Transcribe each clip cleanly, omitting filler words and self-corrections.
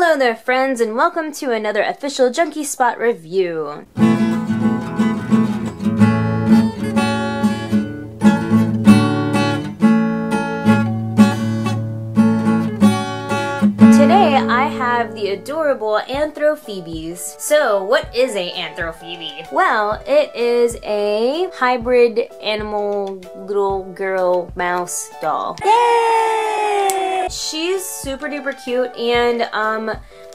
Hello there friends, and welcome to another official Junky Spot review. Today I have the adorable Anthro Phoebes. So what is a Anthro Phoebe? Well, it is a hybrid animal little girl mouse doll. Yay! She's super duper cute, and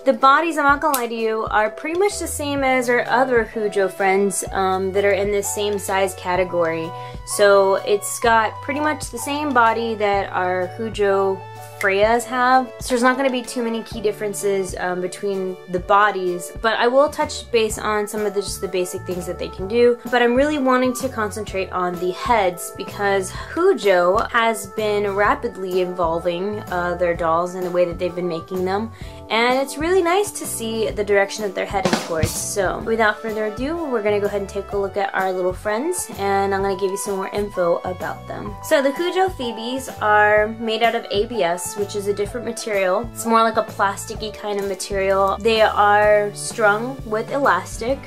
the bodies, I'm not gonna lie to you, are pretty much the same as our other Hujoo friends that are in this same size category. So it's got pretty much the same body that our Hujoo Freyas have, so there's not going to be too many key differences between the bodies, but I will touch base on some of just the basic things that they can do. But I'm really wanting to concentrate on the heads because Hujoo has been rapidly evolving their dolls in the way that they've been making them, and it's really nice to see the direction that they're heading towards. So without further ado, we're going to go ahead and take a look at our little friends, and I'm going to give you some more info about them. So the Hujoo Phoebes are made out of ABS, which is a different material. It's more like a plasticky kind of material. They are strung with elastic.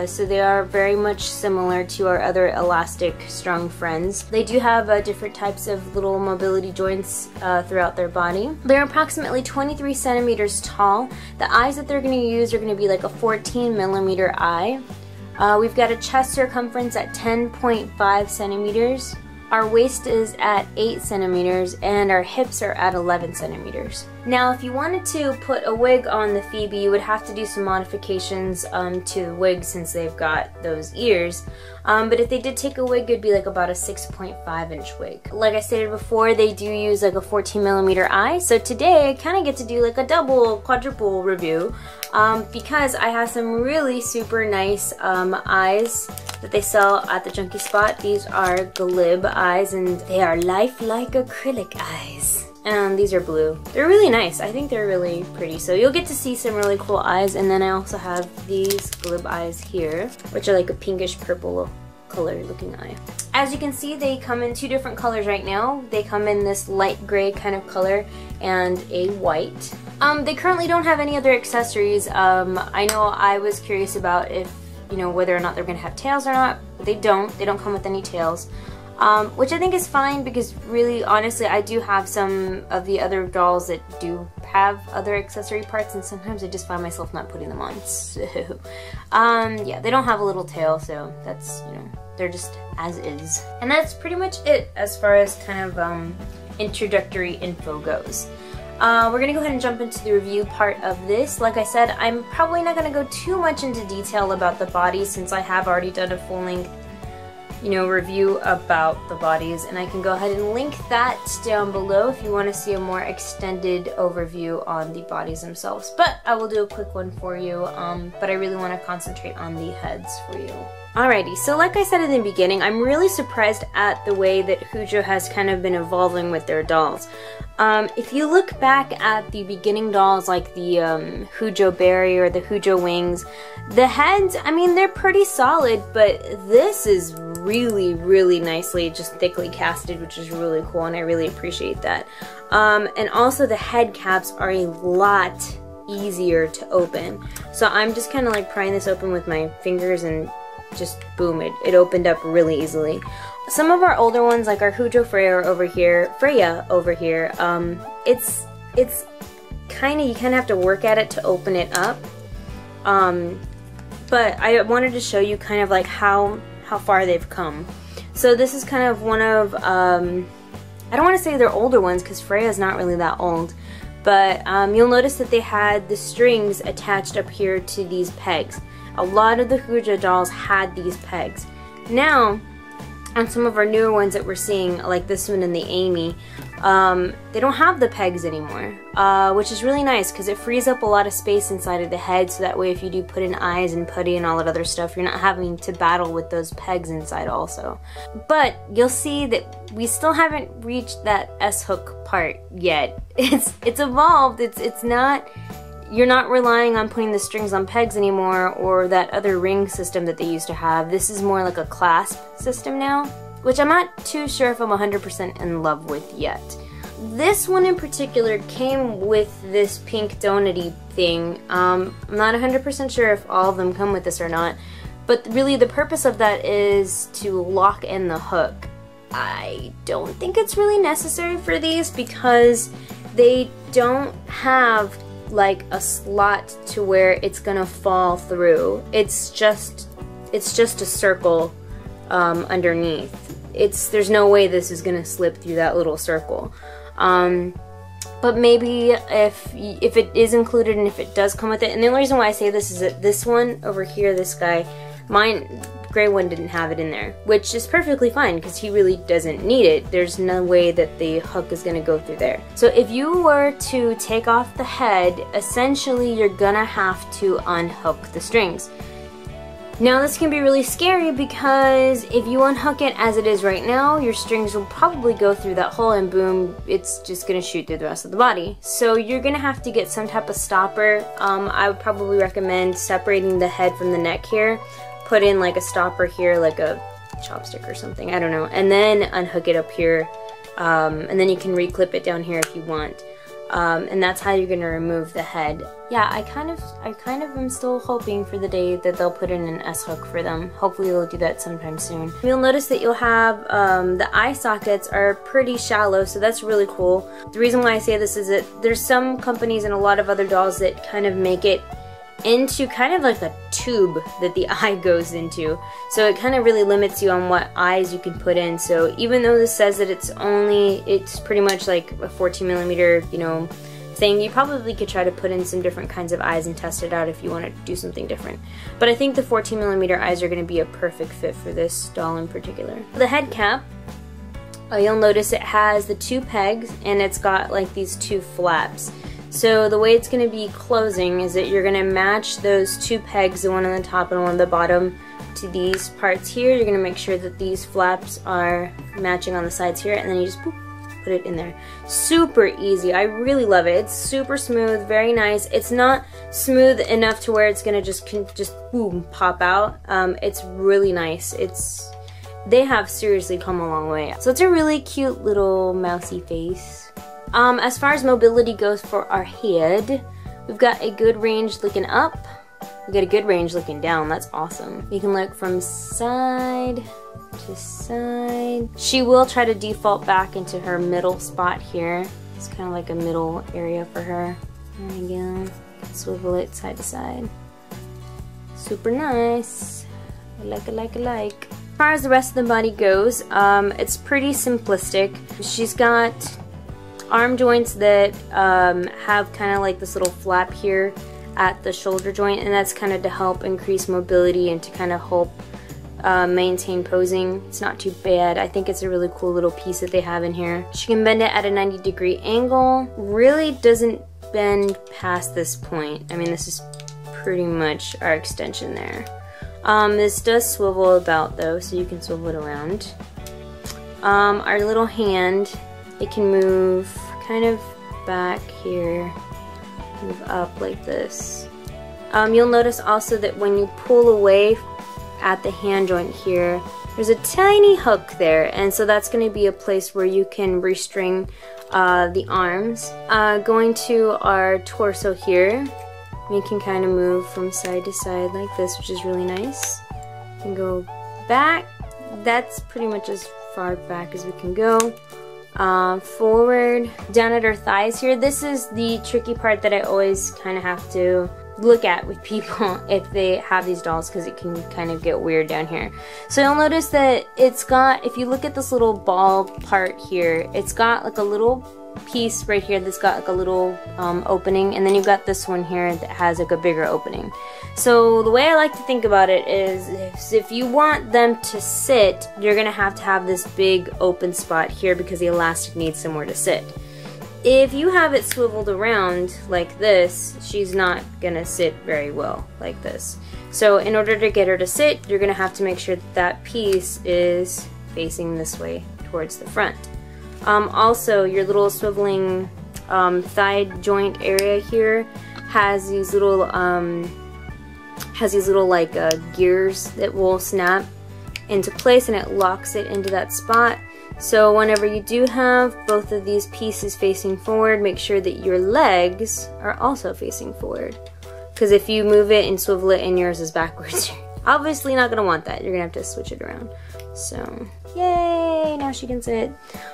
So they are very much similar to our other elastic strung friends. They do have different types of little mobility joints throughout their body. They're approximately 23 centimeters tall. The eyes that they're going to use are going to be like a 14mm eye. We've got a chest circumference at 10.5 centimeters. Our waist is at 8 centimeters and our hips are at 11 centimeters. Now if you wanted to put a wig on the Phoebe, you would have to do some modifications to the wig since they've got those ears. But if they did take a wig, it'd be like about a 6.5 inch wig. Like I stated before, they do use like a 14mm eye. So today I kind of get to do like a double, quadruple review because I have some really super nice eyes that they sell at the Junky Spot. These are glib eyes and they are lifelike acrylic eyes. And these are blue. They're really nice. I think they're really pretty. So you'll get to see some really cool eyes. And then I also have these glib eyes here, which are like a pinkish purple color looking eye. As you can see, they come in two different colors right now. They come in this light gray kind of color and a white. They currently don't have any other accessories. I know I was curious about if, you know, whether or not they're gonna have tails or not. They don't come with any tails. Which I think is fine because really, honestly, I do have some of the other dolls that do have other accessory parts, and sometimes I just find myself not putting them on. So, yeah, they don't have a little tail, so that's, you know, they're just as is. And that's pretty much it as far as kind of introductory info goes. We're gonna go ahead and jump into the review part of this. Like I said, I'm probably not gonna go too much into detail about the body since I have already done a full-length, you know, review about the bodies, and I can go ahead and link that down below if you want to see a more extended overview on the bodies themselves. But I will do a quick one for you, but I really want to concentrate on the heads for you. Alrighty, so like I said in the beginning, I'm really surprised at the way that Hujoo has kind of been evolving with their dolls. If you look back at the beginning dolls like the Hujoo Berry or the Hujoo Wings, the heads, I mean, they're pretty solid, but this is really nicely just thickly casted, which is really cool, and I really appreciate that. And also the head caps are a lot easier to open. So I'm just kind of like prying this open with my fingers and just boom, it opened up really easily. Some of our older ones, like our Hujoo Freya over here, it's kind of, you kind of have to work at it to open it up. But I wanted to show you kind of like how far they've come. So this is kind of one of, I don't want to say they're older ones because Freya's not really that old, but you'll notice that they had the strings attached up here to these pegs. A lot of the Hujoo dolls had these pegs. Now, on some of our newer ones that we're seeing, like this one and the Amy, they don't have the pegs anymore, which is really nice because it frees up a lot of space inside of the head, so that way if you do put in eyes and putty and all that other stuff, you're not having to battle with those pegs inside also. But you'll see that we still haven't reached that S-hook part yet. It's evolved, it's not, you're not relying on putting the strings on pegs anymore or that other ring system that they used to have. This is more like a clasp system now, which I'm not too sure if I'm 100% in love with yet. this one in particular came with this pink donut-y thing. I'm not 100% sure if all of them come with this or not, but really the purpose of that is to lock in the hook. I don't think it's really necessary for these because they don't have like a slot to where it's gonna fall through. It's just a circle underneath. There's no way this is gonna slip through that little circle. But maybe if it is included and if it does come with it, and the only reason why I say this is that this one over here, this guy, mine, gray one didn't have it in there, which is perfectly fine because he really doesn't need it. There's no way that the hook is going to go through there. So if you were to take off the head, essentially you're gonna have to unhook the strings. Now this can be really scary because if you unhook it as it is right now, your strings will probably go through that hole and boom, it's just gonna shoot through the rest of the body. So you're gonna have to get some type of stopper. I would probably recommend separating the head from the neck here. Put in like a stopper here, like a chopstick or something, I don't know. And then unhook it up here. And then you can reclip it down here if you want. And that's how you're gonna remove the head. Yeah, I kind of am still hoping for the day that they'll put in an S-hook for them. Hopefully they'll do that sometime soon. You'll notice that you'll have, the eye sockets are pretty shallow, so that's really cool. The reason why I say this is that there's some companies and a lot of other dolls that kind of make it into kind of like a tube that the eye goes into. So it kind of really limits you on what eyes you can put in. So even though this says that it's pretty much like a 14mm, you know, thing, you probably could try to put in some different kinds of eyes and test it out if you want to do something different. But I think the 14mm eyes are going to be a perfect fit for this doll in particular. The head cap, you'll notice it has the 2 pegs and it's got like these 2 flaps. So the way it's going to be closing is that you're going to match those 2 pegs, the one on the top and one on the bottom, to these parts here. You're going to make sure that these flaps are matching on the sides here, and then you just boop, put it in there. Super easy. I really love it. It's super smooth, very nice. It's not smooth enough to where it's going to just boom, pop out. It's really nice. They have seriously come a long way. So it's a really cute little mousy face. As far as mobility goes for our head, we've got a good range looking up. We got a good range looking down. That's awesome. You can look from side to side. She will try to default back into her middle spot here. It's kind of like a middle area for her. There we go. Swivel it side to side. Super nice. I like it, like it, like. As far as the rest of the body goes, it's pretty simplistic. She's got arm joints that have kind of like this little flap here at the shoulder joint, and that's kind of to help increase mobility and to kind of help maintain posing. It's not too bad. I think it's a really cool little piece that they have in here. She can bend it at a 90-degree angle. Really doesn't bend past this point. I mean, this is pretty much our extension there. This does swivel about though, so you can swivel it around. Our little hand, it can move kind of back here, move up like this. You'll notice also that when you pull away at the hand joint here, there's a tiny hook there, and so that's going to be a place where you can restring the arms. Going to our torso here, we can kind of move from side to side like this, which is really nice. You can go back. That's pretty much as far back as we can go. Forward, down at her thighs here. This is the tricky part that I always kind of have to look at with people if they have these dolls, because it can kind of get weird down here. So you'll notice that it's got, if you look at this little ball part here, it's got like a little piece right here that's got like a little opening, and then you've got this one here that has like a bigger opening. So the way I like to think about it is if you want them to sit, you're gonna have to have this big open spot here because the elastic needs somewhere to sit. If you have it swiveled around like this, she's not gonna sit very well like this. So in order to get her to sit, you're gonna have to make sure that that piece is facing this way towards the front. Also, your little swiveling thigh joint area here has these little like gears that will snap into place, and it locks it into that spot. So whenever you do have both of these pieces facing forward, make sure that your legs are also facing forward. Because if you move it and swivel it and yours is backwards, you're obviously not going to want that. You're going to have to switch it around. So, yay! Now she can sit.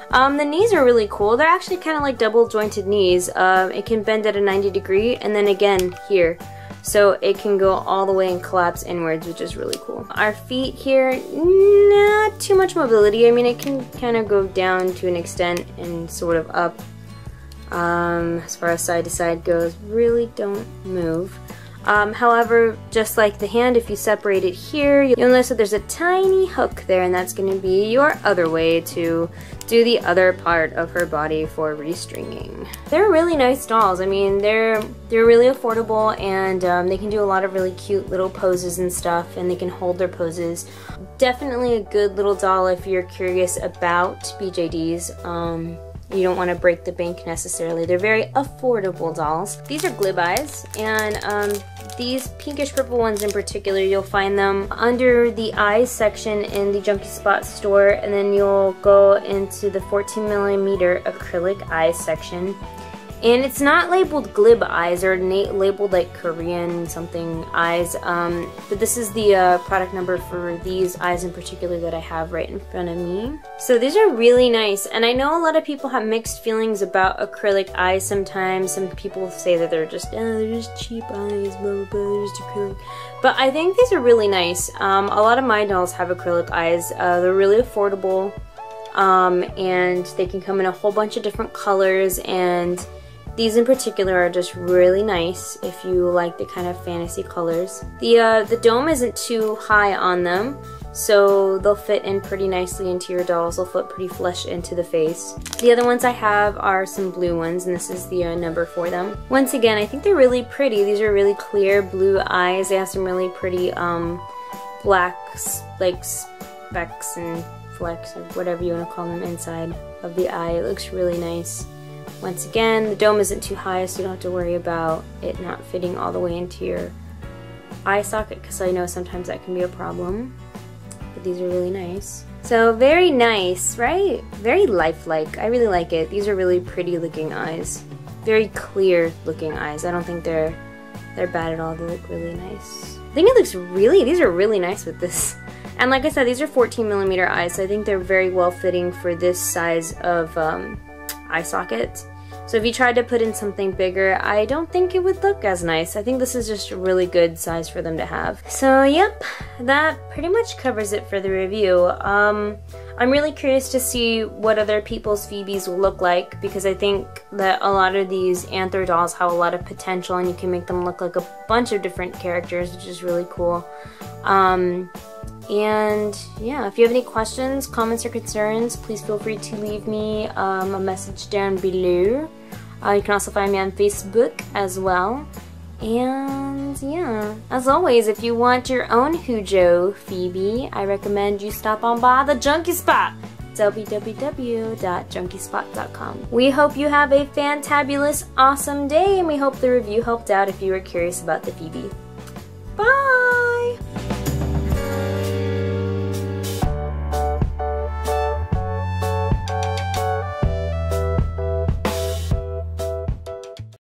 The knees are really cool. They're actually kind of like double jointed knees. It can bend at a 90 degree and then again here. So it can go all the way and collapse inwards, which is really cool. Our feet here, not too much mobility. I mean, it can kind of go down to an extent and sort of up. As far as side to side goes, really don't move. However, just like the hand, if you separate it here, you'll notice that there's a tiny hook there, and that's going to be your other way to do the other part of her body for restringing. They're really nice dolls. I mean, they're really affordable, and they can do a lot of really cute little poses and stuff, and they can hold their poses. Definitely a good little doll if you're curious about BJDs. You don't want to break the bank necessarily. They're very affordable dolls. These are glib eyes, and these pinkish purple ones in particular, you'll find them under the eyes section in the Junky Spot store, and then you'll go into the 14mm acrylic eyes section. And it's not labeled glib eyes or labeled like Korean something eyes, but this is the product number for these eyes in particular that I have right in front of me. So these are really nice, and I know a lot of people have mixed feelings about acrylic eyes sometimes. Some people say that they're just cheap eyes, blah blah blah, they're just acrylic. But I think these are really nice. A lot of my dolls have acrylic eyes. They're really affordable, and they can come in a whole bunch of different colors, and these in particular are just really nice if you like the kind of fantasy colors. The dome isn't too high on them, so they'll fit in pretty nicely into your dolls. They'll fit pretty flush into the face. The other ones I have are some blue ones, and this is the number for them. Once again, I think they're really pretty. These are really clear blue eyes. They have some really pretty black like specks and flecks or whatever you want to call them inside of the eye. It looks really nice. Once again, the dome isn't too high, so you don't have to worry about it not fitting all the way into your eye socket, because I know sometimes that can be a problem. But these are really nice. So very nice, right? Very lifelike. I really like it. These are really pretty looking eyes. Very clear looking eyes. I don't think they're bad at all. They look really nice. I think it looks really, these are really nice with this. And like I said, these are 14mm eyes, so I think they're very well fitting for this size of eye socket. So if you tried to put in something bigger, I don't think it would look as nice. I think this is just a really good size for them to have. So yep, that pretty much covers it for the review. I'm really curious to see what other people's Phoebes will look like, because I think that a lot of these Anthro dolls have a lot of potential, and you can make them look like a bunch of different characters, which is really cool. And yeah, if you have any questions, comments, or concerns, please feel free to leave me a message down below. You can also find me on Facebook as well. And yeah, as always, if you want your own Hujoo Phoebe, I recommend you stop on by the Junky Spot. www.junkyspot.com. We hope you have a fantabulous, awesome day, and we hope the review helped out if you were curious about the Phoebe.